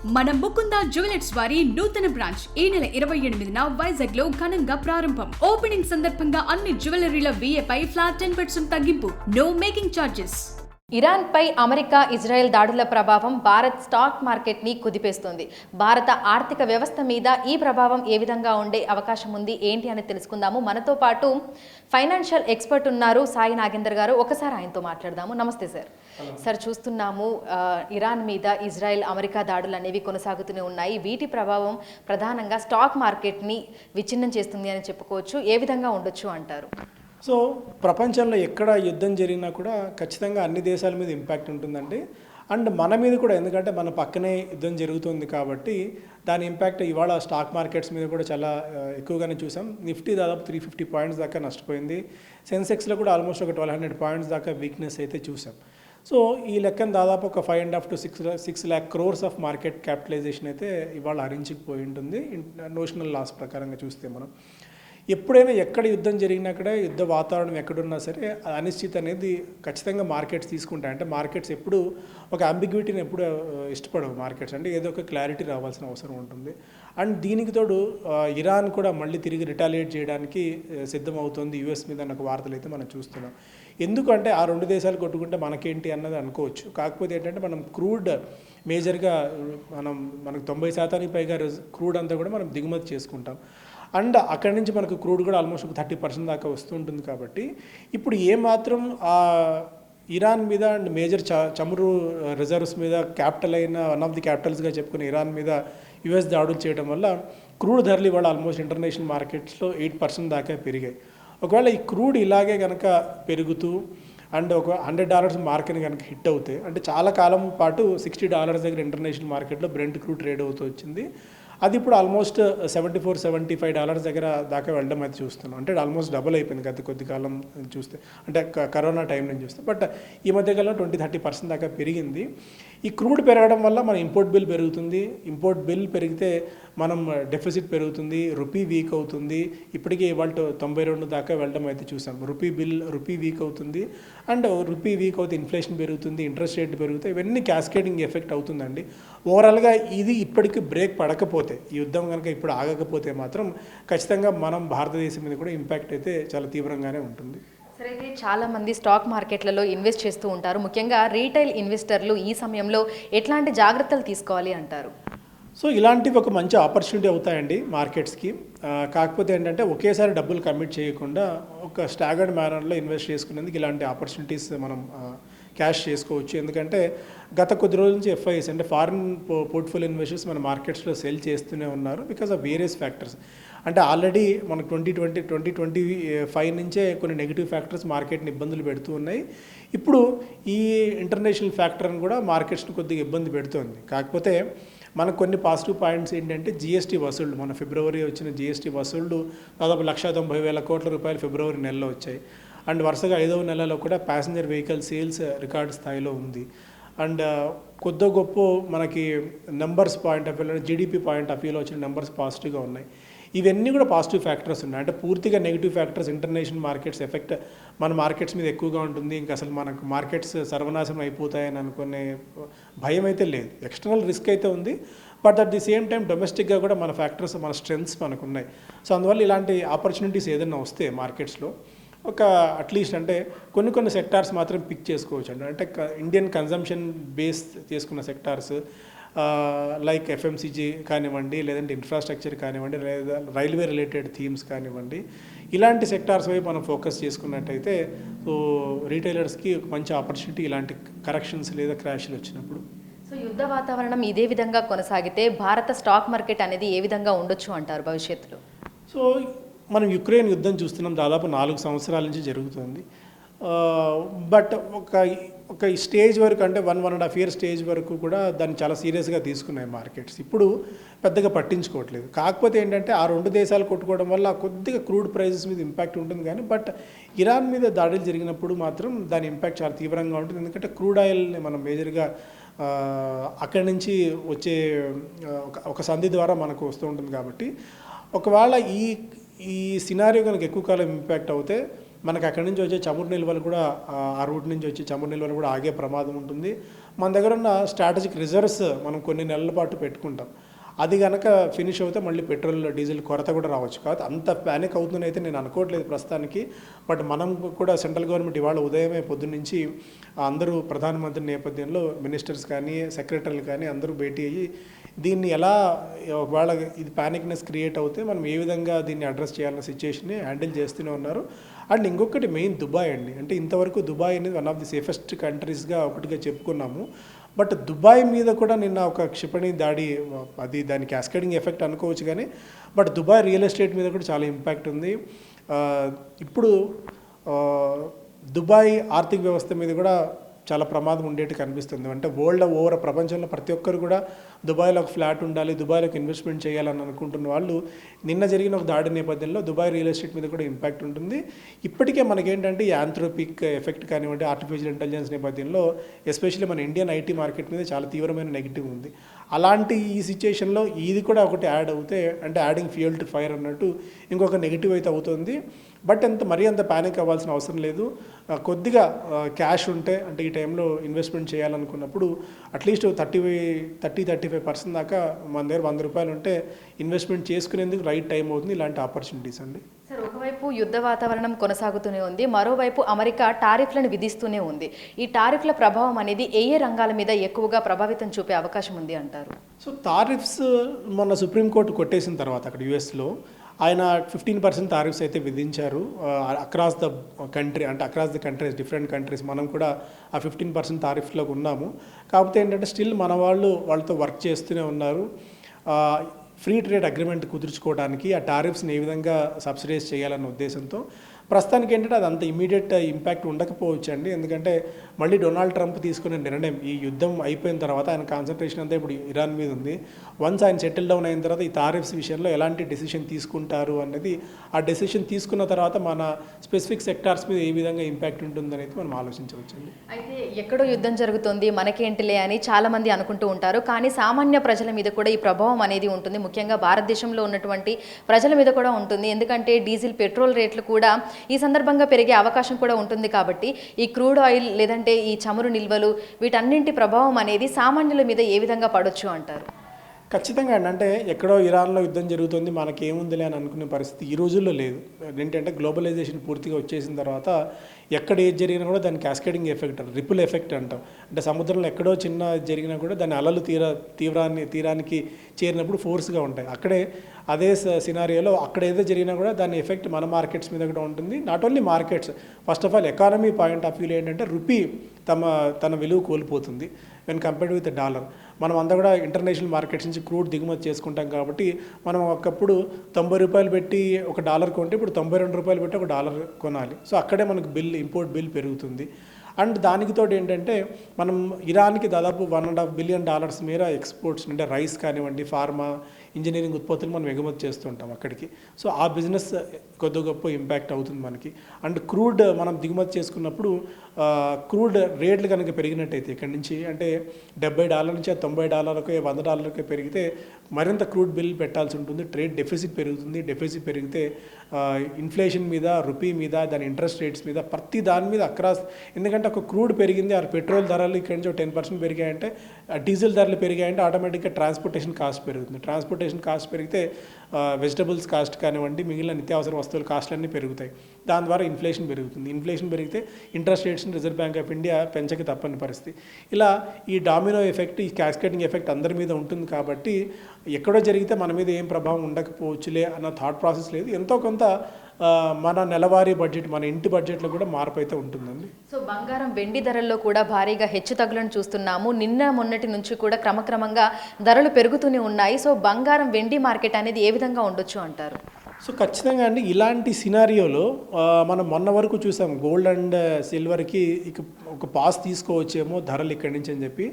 మన ముకుంద జ్యువెలర్స్ వారి నూతన బ్రాంచ్ ఈ నెల 28న వైజాగ్ లో ఘనంగా ప్రారంభం. ఓపెనింగ్ సందర్భంగా అన్ని జ్యువెలరీల VA పై ఫ్లాట్ 10% తగ్గింపు. No making charges. ఇరాన్పై అమెరికా, ఇజ్రాయెల్ దాడుల ప్రభావం భారత్ స్టాక్ మార్కెట్ని కుదిపేస్తోంది. భారత ఆర్థిక వ్యవస్థ మీద ఈ ప్రభావం ఏ విధంగా ఉండే అవకాశం ఉంది, ఏంటి అని తెలుసుకుందాము. మనతో పాటు ఫైనాన్షియల్ ఎక్స్పర్ట్ ఉన్నారు సాయి నాగేందర్ గారు. ఒకసారి ఆయనతో మాట్లాడదాము. నమస్తే సార్. సార్, చూస్తున్నాము ఇరాన్ మీద ఇజ్రాయెల్, అమెరికా దాడులు అనేవి కొనసాగుతూనే ఉన్నాయి. వీటి ప్రభావం ప్రధానంగా స్టాక్ మార్కెట్ని విచ్ఛిన్నం చేస్తుంది అని చెప్పుకోవచ్చు. ఏ విధంగా ఉండొచ్చు అంటారు? సో ప్రపంచంలో ఎక్కడ యుద్ధం జరిగినా కూడా ఖచ్చితంగా అన్ని దేశాల మీద ఇంపాక్ట్ ఉంటుందండి. అండ్ మన మీద కూడా, ఎందుకంటే మన పక్కనే యుద్ధం జరుగుతుంది కాబట్టి దాని ఇంపాక్ట్ ఇవాళ స్టాక్ మార్కెట్స్ మీద కూడా చాలా ఎక్కువగానే చూసాం. నిఫ్టీ దాదాపు 350 పాయింట్స్ దాకా నష్టపోయింది. సెన్సెక్స్లో కూడా ఆల్మోస్ట్ ఒక 1200 పాయింట్స్ దాకా వీక్నెస్ అయితే చూసాం. సో ఈ లెక్కన దాదాపు ఒక 5.5 to 6 lakh crores of market capitalisation అయితే ఇవాళ హరించుకుపోయి ఉంటుంది నోషనల్ లాస్ ప్రకారంగా చూస్తే. మనం ఎప్పుడైనా ఎక్కడ యుద్ధం జరిగినా కూడా, యుద్ధ వాతావరణం ఎక్కడున్నా సరే అనిశ్చితి అనేది ఖచ్చితంగా మార్కెట్స్ తీసుకుంటాయి. అంటే మార్కెట్స్ ఎప్పుడు ఒక అంబిగ్విటీని ఎప్పుడు ఇష్టపడవు మార్కెట్స్. అంటే ఏదో ఒక క్లారిటీ రావాల్సిన అవసరం ఉంటుంది. అండ్ దీనికి తోడు ఇరాన్ కూడా మళ్ళీ తిరిగి రిటాలియేట్ చేయడానికి సిద్ధమవుతుంది యుఎస్ మీద అన్న వార్తలు అయితే మనం చూస్తున్నాం. ఎందుకంటే ఆ రెండు దేశాలు కొట్టుకుంటే మనకేంటి అన్నది అనుకోవచ్చు. కాకపోతే ఏంటంటే మనం క్రూడ్ మేజర్గా మనకు 90% పైగా క్రూడ్ అంతా కూడా మనం దిగుమతి చేసుకుంటాం. అండ్ అక్కడి నుంచి మనకు క్రూడ్ కూడా ఆల్మోస్ట్ ఒక 30% దాకా వస్తుంటుంది. కాబట్టి ఇప్పుడు ఏమాత్రం ఇరాన్ మీద అండ్ మేజర్ చమురు రిజర్వ్స్ మీద క్యాపిటల్ అయిన వన్ ఆఫ్ ది క్యాపిటల్స్గా చెప్పుకుని ఇరాన్ మీద యుఎస్ దాడులు చేయడం వల్ల క్రూడ్ ధరలు ఇవాళ ఆల్మోస్ట్ ఇంటర్నేషనల్ మార్కెట్స్లో 8% దాకా పెరిగాయి. ఒకవేళ ఈ క్రూడ్ ఇలాగే కనుక పెరుగుతూ అండ్ ఒక $100 మార్కెట్ని కనుక హిట్ అవుతాయి, అంటే చాలా కాలం పాటు $60 దగ్గర ఇంటర్నేషనల్ మార్కెట్లో బ్రెంట్ క్రూడ్ ట్రేడ్ అవుతూ వచ్చింది. అది ఇప్పుడు ఆల్మోస్ట్ $74-75 దగ్గర దాకా వెళ్ళడం అయితే చూస్తున్నాం. అంటే ఆల్మోస్ట్ డబుల్ అయిపోయింది గత కొద్ది కాలం చూస్తే, అంటే కరోనా టైం నుంచి చూస్తే. బట్ ఈ మధ్యకాలంలో 20-30% దాకా పెరిగింది. ఈ క్రూడ్ పెరగడం వల్ల మన ఇంపోర్ట్ బిల్ పెరుగుతుంది. ఇంపోర్ట్ బిల్ పెరిగితే మనం డెఫిసిట్ పెరుగుతుంది, రూపీ వీక్ అవుతుంది. ఇప్పటికే ఇవాళ 92 దాకా వెళ్ళడం అయితే చూసాం. రూపీ వీక్ అవుతుంది. అండ్ రూపీ వీక్ అవుతే ఇన్ఫ్లేషన్ పెరుగుతుంది, ఇంట్రెస్ట్ రేట్ పెరుగుతాయి. ఇవన్నీ క్యాస్కేడింగ్ ఎఫెక్ట్ అవుతుందండి. ఓవరాల్గా ఇది ఇప్పటికి బ్రేక్ పడకపోతే, ఈ యుద్ధం కనుక ఇప్పుడు ఆగకపోతే మాత్రం ఖచ్చితంగా మనం భారతదేశం మీద కూడా ఇంపాక్ట్ అయితే చాలా తీవ్రంగానే ఉంటుంది. సరే, అయితే చాలామంది స్టాక్ మార్కెట్లలో ఇన్వెస్ట్ చేస్తూ ఉంటారు. ముఖ్యంగా రీటైల్ ఇన్వెస్టర్లు ఈ సమయంలో ఎట్లాంటి జాగ్రత్తలు తీసుకోవాలి అంటారు? సో ఇలాంటివి ఒక మంచి ఆపర్చునిటీ అవుతాయండి మార్కెట్స్కి. కాకపోతే ఏంటంటే ఒకేసారి డబ్బులు కమిట్ చేయకుండా ఒక స్టాగర్డ్ మేనర్లో ఇన్వెస్ట్ చేసుకునేందుకు ఇలాంటి ఆపర్చునిటీస్ మనం క్యాష్ చేసుకోవచ్చు. ఎందుకంటే గత కొద్ది రోజుల నుంచి FIIs అంటే ఫారిన్ పోర్ట్ఫోలియో ఇన్వెస్టర్స్ మన మార్కెట్స్లో సెల్ చేస్తూనే ఉన్నారు బికాస్ ఆఫ్ వేరియస్ ఫ్యాక్టర్స్. అంటే ఆల్రెడీ మనకు 2025 నుంచే కొన్ని నెగిటివ్ ఫ్యాక్టర్స్ మార్కెట్ని ఇబ్బందులు పెడుతూ ఉన్నాయి. ఇప్పుడు ఈ ఇంటర్నేషనల్ ఫ్యాక్టర్ని కూడా మార్కెట్స్ని కొద్దిగా ఇబ్బంది పెడుతుంది. కాకపోతే మనకు కొన్ని పాజిటివ్ పాయింట్స్ ఏంటంటే GST వసూళ్లు, మన ఫిబ్రవరి వచ్చిన GST వసూళ్లు దాదాపు 1,90,000 కోట్ల రూపాయలు ఫిబ్రవరి నెలలో వచ్చాయి. అండ్ వరుసగా 5వ నెలలో కూడా ప్యాసింజర్ వెహికల్ సేల్స్ రికార్డ్ స్థాయిలో ఉంది. అండ్ కొద్ది గొప్ప మనకి నెంబర్స్ పాయింట్ ఆఫ్ వ్యూలో, GDP పాయింట్ ఆఫ్ వ్యూలో వచ్చిన నెంబర్స్ పాజిటివ్గా ఉన్నాయి. ఇవన్నీ కూడా పాజిటివ్ ఫ్యాక్టర్స్ ఉన్నాయి. అంటే పూర్తిగా negative factors, international markets effect మన మార్కెట్స్ మీద ఎక్కువగా ఉంటుంది. ఇంకా అసలు మనకు మార్కెట్స్ సర్వనాశనం అయిపోతాయని అనుకునే భయం అయితే లేదు. ఎక్స్టర్నల్ రిస్క్ అయితే ఉంది. But at the same time డొమెస్టిక్గా కూడా మన ఫ్యాక్టర్స్, మన స్ట్రెంగ్స్ మనకు ఉన్నాయి. సో అందువల్ల ఇలాంటి ఆపర్చునిటీస్ ఏదైనా వస్తే మార్కెట్స్లో ఒక అట్లీస్ట్ అంటే కొన్ని సెక్టార్స్ మాత్రం పిక్ చేసుకోవచ్చు అండి. అంటే ఇండియన్ కన్జంప్షన్ బేస్ చేసుకున్న సెక్టార్స్ లైక్ FMCG కానివ్వండి, లేదంటే ఇన్ఫ్రాస్ట్రక్చర్ కానివ్వండి, లేదా రైల్వే రిలేటెడ్ థీమ్స్ కానివ్వండి, ఇలాంటి సెక్టార్స్ వైపు మనం ఫోకస్ చేసుకున్నట్టయితే సో రీటైలర్స్కి ఒక మంచి ఆపర్చునిటీ ఇలాంటి కరెక్షన్స్ లేదా క్రాష్లు వచ్చినప్పుడు. సో యుద్ధ వాతావరణం ఇదే విధంగా కొనసాగితే భారత స్టాక్ మార్కెట్ అనేది ఏ విధంగా ఉండొచ్చు అంటారు భవిష్యత్తులో? సో మనం యుక్రెయిన్ యుద్ధం చూస్తున్నాం, దాదాపు 4 సంవత్సరాల నుంచి జరుగుతుంది. బట్ ఒక స్టేజ్ వరకు, అంటే 1.5 year స్టేజ్ వరకు కూడా దాన్ని చాలా సీరియస్గా తీసుకున్నాయి మార్కెట్స్. ఇప్పుడు పెద్దగా పట్టించుకోవట్లేదు. కాకపోతే ఏంటంటే ఆ రెండు దేశాలు కొట్టుకోవడం వల్ల కొద్దిగా క్రూడ్ ప్రైజెస్ మీద ఇంపాక్ట్ ఉంటుంది. కానీ బట్ ఇరాన్ మీద దాడులు జరిగినప్పుడు మాత్రం దాని ఇంపాక్ట్ చాలా తీవ్రంగా ఉంటుంది. ఎందుకంటే క్రూడ్ ఆయిల్ని మనం మేజర్గా అక్కడి నుంచి వచ్చే ఒక సంధి ద్వారా మనకు వస్తూ ఉంటుంది. కాబట్టి ఒకవేళ ఈ సినారియో కనుక ఎక్కువ కాలం ఇంపాక్ట్ అవుతే మనకు అక్కడి నుంచి వచ్చే చమురు నిల్వలు కూడా, ఆ రూట్ నుంచి వచ్చే చమురు నిల్వలు కూడా ఆగే ప్రమాదం ఉంటుంది. మన దగ్గర ఉన్న స్ట్రాటజిక్ రిజర్వ్స్ మనం కొన్ని నెలల పాటు పెట్టుకుంటాం. అది కనుక ఫినిష్ అవుతే మళ్ళీ పెట్రోల్ డీజిల్ కొరత కూడా రావచ్చు. కాబట్టి అంత ప్యానిక్ అవుతుందని అయితే నేను అనుకోవట్లేదు ప్రస్తుతానికి. బట్ మనం కూడా సెంట్రల్ గవర్నమెంట్ ఇవాళ ఉదయమే పొద్దున్నుంచి అందరూ ప్రధానమంత్రి నేపథ్యంలో మినిస్టర్స్ కానీ సెక్రటరీలు కానీ అందరూ భేటీ అయ్యి దీన్ని ఎలా ఒకవేళ ఇది ప్యానిక్నెస్ క్రియేట్ అవుతే మనం ఏ విధంగా దీన్ని అడ్రస్ చేయాలన్న సిచ్యుయేషన్ని హ్యాండిల్ చేస్తూనే ఉన్నారు. అండ్ ఇంకొకటి మెయిన్ దుబాయ్ అండి. అంటే ఇంతవరకు దుబాయ్ అనేది వన్ ఆఫ్ ది సేఫెస్ట్ కంట్రీస్గా ఒకటిగా చెప్పుకున్నాము. బట్ దుబాయ్ మీద కూడా నిన్న ఒక క్షిపణి దాడి, అది దాని క్యాస్కేడింగ్ ఎఫెక్ట్ అనుకోవచ్చు కానీ బట్ దుబాయ్ రియల్ ఎస్టేట్ మీద కూడా చాలా ఇంపాక్ట్ ఉంది. ఇప్పుడు దుబాయ్ ఆర్థిక వ్యవస్థ మీద కూడా చాలా ప్రమాదం ఉండేట్టు కనిపిస్తుంది. అంటే వరల్డ్ ఓవర్ ప్రపంచంలో ప్రతి ఒక్కరు కూడా దుబాయ్లో ఒక ఫ్లాట్ ఉండాలి, దుబాయ్లోకి ఇన్వెస్ట్మెంట్ చేయాలని అనుకుంటున్న వాళ్ళు నిన్న జరిగిన ఒక దాడి నేపథ్యంలో దుబాయ్ రియల్ ఎస్టేట్ మీద కూడా ఇంపాక్ట్ ఉంటుంది. ఇప్పటికే మనకేంటంటే ఈ యాంథ్రోపిక్ ఎఫెక్ట్ కానివ్వండి, ఆర్టిఫిషియల్ ఇంటెలిజెన్స్ నేపథ్యంలో ఎస్పెషల్లీ మన ఇండియన్ ఐటీ మార్కెట్ మీద చాలా తీవ్రమైన నెగిటివ్ ఉంది. అలాంటి ఈ సిచ్యుయేషన్లో ఇది కూడా ఒకటి యాడ్ అవుతే అంటే యాడింగ్ ఫ్యూయల్ టు ఫైర్ అన్నట్టు ఇంకొక నెగిటివ్ అయితే అవుతుంది. బట్ మరీ అంత ప్యానిక్ అవ్వాల్సిన అవసరం లేదు. కొద్దిగా క్యాష్ ఉంటే అంటే ఈ టైంలో ఇన్వెస్ట్మెంట్ చేయాలనుకున్నప్పుడు అట్లీస్ట్ 30-35% దాకా మన దగ్గర 100 రూపాయలు ఉంటే ఇన్వెస్ట్మెంట్ చేసుకునేందుకు రైట్ టైం అవుతుంది ఇలాంటి ఆపర్చునిటీస్ అండి. సార్, ఒకవైపు యుద్ధ వాతావరణం కొనసాగుతూనే ఉంది, మరోవైపు అమెరికా టారిఫ్లను విధిస్తూనే ఉంది. ఈ టారిఫ్ల ప్రభావం అనేది ఏ రంగాల మీద ఎక్కువగా ప్రభావితం చూపే అవకాశం ఉంది అంటారు? సో టారిఫ్స్ మొన్న సుప్రీంకోర్టు కొట్టేసిన తర్వాత అక్కడ యుఎస్లో ఆయన 15% టారిఫ్స్ అయితే విధించారు అక్రాస్ ద కంట్రీ. అంటే across the countries, different countries మనం కూడా ఆ 15% టారిఫ్లోకి ఉన్నాము. కాకపోతే ఏంటంటే స్టిల్ మన వాళ్ళతో వర్క్ చేస్తూనే ఉన్నారు. ఫ్రీ ట్రేడ్ అగ్రిమెంట్ కుదుర్చుకోవడానికి ఆ టారిఫ్స్ని ఏ విధంగా సబ్సిడైజ్ చేయాలన్న ఉద్దేశంతో ప్రస్తుతానికి ఏంటంటే అది అంత ఇమీడియట్ ఇంపాక్ట్ ఉండకపోవచ్చు అండి. ఎందుకంటే మళ్ళీ డొనాల్డ్ ట్రంప్ తీసుకునే నిర్ణయం ఈ యుద్ధం అయిపోయిన తర్వాత ఆయన కాన్సన్ట్రేషన్ అంతా ఇప్పుడు ఇరాన్ మీద ఉంది. వన్స్ ఆయన సెటిల్ డౌన్ అయిన తర్వాత ఈ టారిఫ్స్ విషయంలో ఎలాంటి డెసిషన్ తీసుకుంటారు అనేది, ఆ డెసిషన్ తీసుకున్న తర్వాత మన స్పెసిఫిక్ సెక్టార్స్ మీద ఏ విధంగా ఇంపాక్ట్ ఉంటుందనేది మనం ఆలోచించవచ్చండి. అయితే ఎక్కడో యుద్ధం జరుగుతుంది మనకేంటిలే అని చాలామంది అనుకుంటూ ఉంటారు, కానీ సామాన్య ప్రజల మీద కూడా ఈ ప్రభావం అనేది ఉంటుంది. ముఖ్యంగా భారతదేశంలో ఉన్నటువంటి ప్రజల మీద కూడా ఉంటుంది. ఎందుకంటే డీజిల్, పెట్రోల్ రేట్లు కూడా ఈ సందర్భంగా పెరిగే అవకాశం కూడా ఉంటుంది. కాబట్టి ఈ క్రూడ్ ఆయిల్ లేదంటే ఈ చమురు నిల్వలు వీటన్నింటి ప్రభావం అనేది సామాన్యుల మీద ఏ విధంగా పడొచ్చు అంటారు? ఖచ్చితంగా అండి. అంటే ఎక్కడో ఇరాన్లో యుద్ధం జరుగుతుంది మనకేముందిలే అని అనుకునే పరిస్థితి ఈ రోజుల్లో లేదు. ఏంటంటే గ్లోబలైజేషన్ పూర్తిగా వచ్చేసిన తర్వాత ఎక్కడ ఏది జరిగినా కూడా దాని క్యాస్కేడింగ్ ఎఫెక్ట్, రిపుల్ ఎఫెక్ట్ అంటాం. అంటే సముద్రంలో ఎక్కడో చిన్న జరిగినా కూడా దాని అలలు తీరానికి చేరినప్పుడు ఫోర్స్గా ఉంటాయి. అక్కడే అదే సినారియోలో అక్కడ ఏదో జరిగినా కూడా దాని ఎఫెక్ట్ మన మార్కెట్స్ మీద కూడా ఉంటుంది. Not only markets, first of all economy point of వ్యూలో ఏంటంటే రూపీ తన విలువ కోల్పోతుంది వెన్ కంపేర్డ్ విత్ డాలర్. మనం అంతా కూడా ఇంటర్నేషనల్ మార్కెట్స్ నుంచి క్రూడ్ దిగుమతి చేసుకుంటాం కాబట్టి మనం ఒకప్పుడు 90 రూపాయలు పెట్టి ఒక డాలర్ కొంటే ఇప్పుడు 92 రూపాయలు పెట్టి ఒక డాలర్ కొనాలి. సో అక్కడే మనకు ఇంపోర్ట్ బిల్ పెరుగుతుంది. అండ్ దానికితో ఏంటంటే మనం ఇరాన్కి దాదాపు $1.5 బిలియన్ మేర ఎక్స్పోర్ట్స్ అంటే రైస్ కానివ్వండి, ఫార్మా, ఇంజనీరింగ్ ఉత్పత్తులు మనం ఎగుమతి చేస్తుంటాం అక్కడికి. సో ఆ బిజినెస్ కొద్ది గొప్ప ఇంపాక్ట్ అవుతుంది మనకి. అండ్ క్రూడ్ మనం దిగుమతి చేసుకున్నప్పుడు క్రూడ్ రేట్లు కనుక పెరిగినట్టయితే ఇక్కడి నుంచి అంటే $70 నుంచి $90 $100 పెరిగితే మరింత క్రూడ్ బిల్ పెట్టాల్సి ఉంటుంది. ట్రేడ్ డెఫిసిట్ పెరుగుతుంది. డెఫిసిట్ పెరిగితే ఇన్ఫ్లేషన్ మీద, రూపీ మీద, దాని ఇంట్రెస్ట్ రేట్స్ మీద, ప్రతి దాని మీద అక్రాస్. ఎందుకంటే ఒక క్రూడ్ పెరిగింది, ఆ పెట్రోల్ ధరలు ఇక్కడి నుంచి 10% పెరిగాయంటే, డీజిల్ ధరలు పెరిగాయంటే ఆటోమేటిక్గా ట్రాన్స్పోర్టేషన్ కాస్ట్ పెరుగుతుంది. ట్రాన్స్పోర్టేషన్ కాస్ట్ పెరిగితే వెజిటబుల్స్ కాస్ట్ కానివ్వండి, మిగిలిన నిత్యావసర వస్తువుల కాస్ట్లన్నీ పెరుగుతాయి. దాని ద్వారా ఇన్ఫ్లేషన్ పెరుగుతుంది. ఇన్ఫ్లేషన్ పెరిగితే ఇంట్రెస్ట్ రేట్స్ని రిజర్వ్ బ్యాంక్ ఆఫ్ ఇండియా పెంచక తప్పని పరిస్థితి. ఇలా ఈ డామినో ఎఫెక్ట్, ఈ క్యాస్కేడింగ్ ఎఫెక్ట్ అందరి మీద ఉంటుంది. కాబట్టి ఎక్కడో జరిగితే మన మీద ఏం ప్రభావం ఉండకపోవచ్చులే అన్న థాట్ ప్రాసెస్ లేదు. ఎంతో కొంత మన నెలవారీ బడ్జెట్, మన ఇంటి బడ్జెట్లో కూడా మార్పు అయితే ఉంటుందండి. సో బంగారం, వెండి ధరల్లో కూడా భారీగా హెచ్చు తగ్గులను చూస్తున్నాము. నిన్న మొన్నటి నుంచి కూడా క్రమక్రమంగా ధరలు పెరుగుతూనే ఉన్నాయి. సో బంగారం, వెండి మార్కెట్ అనేది ఏ విధంగా ఉండొచ్చు అంటారు? సో ఖచ్చితంగా అండి, ఇలాంటి సినారియోలో మనం మొన్న వరకు చూసాం గోల్డ్ అండ్ సిల్వర్కి ఇక ఒక పాస్ తీసుకోవచ్చేమో ధరలు ఇక్కడి నుంచి అని చెప్పి.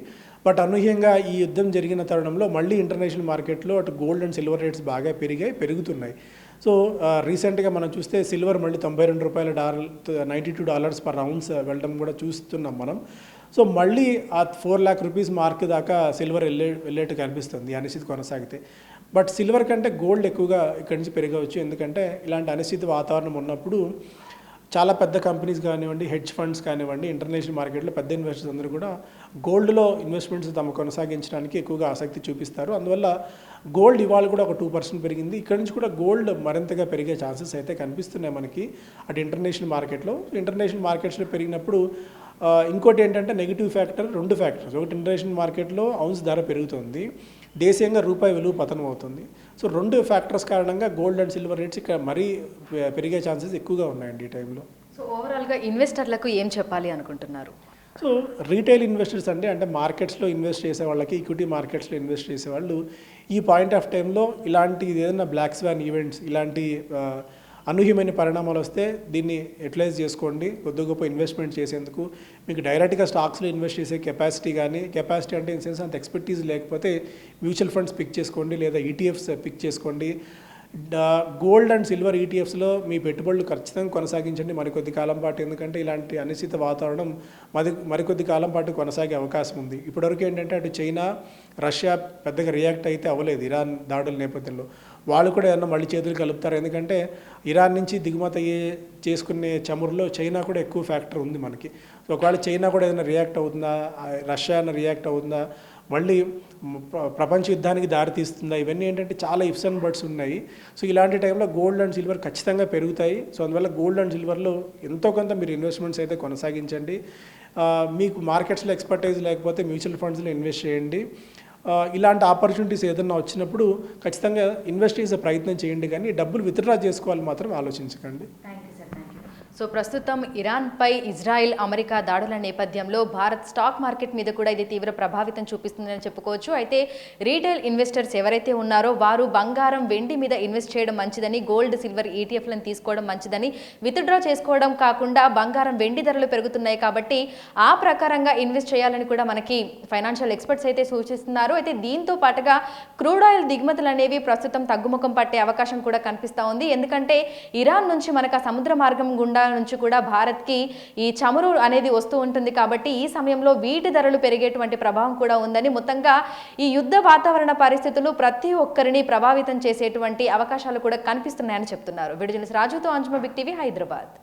బట్ అనూహ్యంగా ఈ యుద్ధం జరిగిన తరుణంలో మళ్ళీ ఇంటర్నేషనల్ మార్కెట్లో అటు గోల్డ్ అండ్ సిల్వర్ రేట్స్ బాగా పెరుగుతున్నాయి. సో రీసెంట్గా మనం చూస్తే సిల్వర్ మళ్ళీ $92 $92 పర్ ఔన్స్ వెళ్ళడం కూడా చూస్తున్నాం మనం. సో మళ్ళీ ఆ 4 lakh rupees మార్క్ దాకా సిల్వర్ వెళ్ళేట్టు కనిపిస్తుంది అనిశ్చితి కొనసాగితే. బట్ సిల్వర్ కంటే గోల్డ్ ఎక్కువగా ఇక్కడి నుంచి పెరగవచ్చు. ఎందుకంటే ఇలాంటి అనిశ్చిత వాతావరణం ఉన్నప్పుడు చాలా పెద్ద కంపెనీస్ కానివ్వండి, హెడ్జ్ ఫండ్స్ కానివ్వండి, ఇంటర్నేషనల్ మార్కెట్లో పెద్ద ఇన్వెస్టర్స్ అందరూ కూడా గోల్డ్లో ఇన్వెస్ట్మెంట్స్ తమ కొనసాగించడానికి ఎక్కువగా ఆసక్తి చూపిస్తారు. అందువల్ల గోల్డ్ ఇవాళ కూడా ఒక 2% పెరిగింది. ఇక్కడ నుంచి కూడా గోల్డ్ మరింతగా పెరిగే ఛాన్సెస్ అయితే కనిపిస్తున్నాయి మనకి అటు ఇంటర్నేషనల్ మార్కెట్లో. ఇంటర్నేషనల్ మార్కెట్స్లో పెరిగినప్పుడు ఇంకోటి ఏంటంటే నెగిటివ్ ఫ్యాక్టర్, 2 ఫ్యాక్టర్స్. ఒకటి ఇంటర్నేషనల్ మార్కెట్లో ఔన్స్ ధర పెరుగుతుంది, దేశీయంగా రూపాయి విలువ పతనం అవుతుంది. సో 2 ఫ్యాక్టర్స్ కారణంగా గోల్డ్ అండ్ సిల్వర్ రేట్స్ ఇక్కడ మరీ పెరిగే ఛాన్సెస్ ఎక్కువగా ఉన్నాయండి ఈ టైంలో. సో ఓవరాల్గా ఇన్వెస్టర్లకు ఏం చెప్పాలి అనుకుంటున్నారు? సో రీటైల్ ఇన్వెస్టర్స్ అంటే మార్కెట్స్లో ఇన్వెస్ట్ చేసే వాళ్ళకి, ఈక్విటీ మార్కెట్స్లో ఇన్వెస్ట్ చేసే వాళ్ళు ఈ పాయింట్ ఆఫ్ టైంలో ఇలాంటి ఏదైనా బ్లాక్ స్వాన్ ఈవెంట్స్, ఇలాంటి అనూహ్యమైన పరిణామాలు వస్తే దీన్ని యూటిలైజ్ చేసుకోండి. కొద్ది గొప్ప ఇన్వెస్ట్మెంట్ చేసేందుకు మీకు డైరెక్ట్గా స్టాక్స్లో ఇన్వెస్ట్ చేసే కెపాసిటీ అంటే ఇన్ సెన్స్ అంత ఎక్స్పర్టీజ్ లేకపోతే మ్యూచువల్ ఫండ్స్ పిక్ చేసుకోండి, లేదా ఈటీఎఫ్స్ పిక్ చేసుకోండి. గోల్డ్ అండ్ సిల్వర్ ఈటీఎఫ్స్లో మీ పెట్టుబడులు ఖచ్చితంగా కొనసాగించండి మరికొద్ది కాలం పాటు. ఎందుకంటే ఇలాంటి అనిశ్చిత వాతావరణం మరికొద్ది కాలం పాటు కొనసాగే అవకాశం ఉంది. ఇప్పటివరకు ఏంటంటే అటు చైనా, రష్యా పెద్దగా రియాక్ట్ అయితే అవ్వలేదు ఇరాన్ దాడుల నేపథ్యంలో. వాళ్ళు కూడా ఏమన్నా మళ్ళీ చేతులు కలుపుతారు. ఎందుకంటే ఇరాన్ నుంచి దిగుమతి చేసుకునే చమురులో చైనా కూడా ఎక్కువ ఫ్యాక్టర్ ఉంది మనకి. సో ఒకవేళ చైనా కూడా ఏదైనా రియాక్ట్ అవుతుందా, రష్యా ఏమైనా రియాక్ట్ అవుతుందా, మళ్ళీ ప్రపంచ యుద్ధానికి దారితీస్తుందా, ఇవన్నీ ఏంటంటే చాలా ఇఫ్స్ అండ్ బట్స్ ఉన్నాయి. సో ఇలాంటి టైంలో గోల్డ్ అండ్ సిల్వర్ ఖచ్చితంగా పెరుగుతాయి. సో అందువల్ల గోల్డ్ అండ్ సిల్వర్లో ఎంతో కొంత మీరు ఇన్వెస్ట్మెంట్స్ అయితే కొనసాగించండి. మీకు మార్కెట్స్లో ఎక్స్పర్టైజ్ లేకపోతే మ్యూచువల్ ఫండ్స్లో ఇన్వెస్ట్ చేయండి. ఇలాంటి ఆపర్చునిటీస్ ఏదైనా వచ్చినప్పుడు ఖచ్చితంగా ఇన్వెస్ట్ చేసే ప్రయత్నం చేయండి, కానీ డబ్బులు విత్డ్రా చేసుకోవాలి మాత్రం ఆలోచించకండి. సో ప్రస్తుతం ఇరాన్పై ఇజ్రాయెల్, అమెరికా దాడుల నేపథ్యంలో భారత్ స్టాక్ మార్కెట్ మీద కూడా ఇది తీవ్ర ప్రభావితం చూపిస్తుందని చెప్పుకోవచ్చు. అయితే రీటైల్ ఇన్వెస్టర్స్ ఎవరైతే ఉన్నారో వారు బంగారం, వెండి మీద ఇన్వెస్ట్ చేయడం మంచిదని, గోల్డ్, సిల్వర్ ఈటీఎఫ్లను తీసుకోవడం మంచిదని, విత్డ్రా చేసుకోవడం కాకుండా బంగారం, వెండి ధరలు పెరుగుతున్నాయి కాబట్టి ఆ ప్రకారంగా ఇన్వెస్ట్ చేయాలని కూడా మనకి ఫైనాన్షియల్ ఎక్స్పర్ట్స్ అయితే సూచిస్తున్నారు. అయితే దీంతో పాటుగా క్రూడ్ ఆయిల్ దిగుమతులు అనేవి ప్రస్తుతం తగ్గుముఖం పట్టే అవకాశం కూడా కనిపిస్తూ ఉంది. ఎందుకంటే ఇరాన్ నుంచి మనకు సముద్ర మార్గం గుండా నుంచి కూడా భారత్కి ఈ చమురు అనేది వస్తూ ఉంటుంది కాబట్టి ఈ సమయంలో వీటి ధరలు పెరిగేటువంటి ప్రభావం కూడా ఉందని, మొత్తంగా ఈ యుద్ధ వాతావరణ పరిస్థితులు ప్రతి ఒక్కరిని ప్రభావితం చేసేటువంటి అవకాశాలు కూడా కనిపిస్తున్నాయని చెప్తున్నారు. వీడియో జర్నలిస్ట్ రాజుతో అంజుమ, బిగ్ టీవీ, హైదరాబాద్.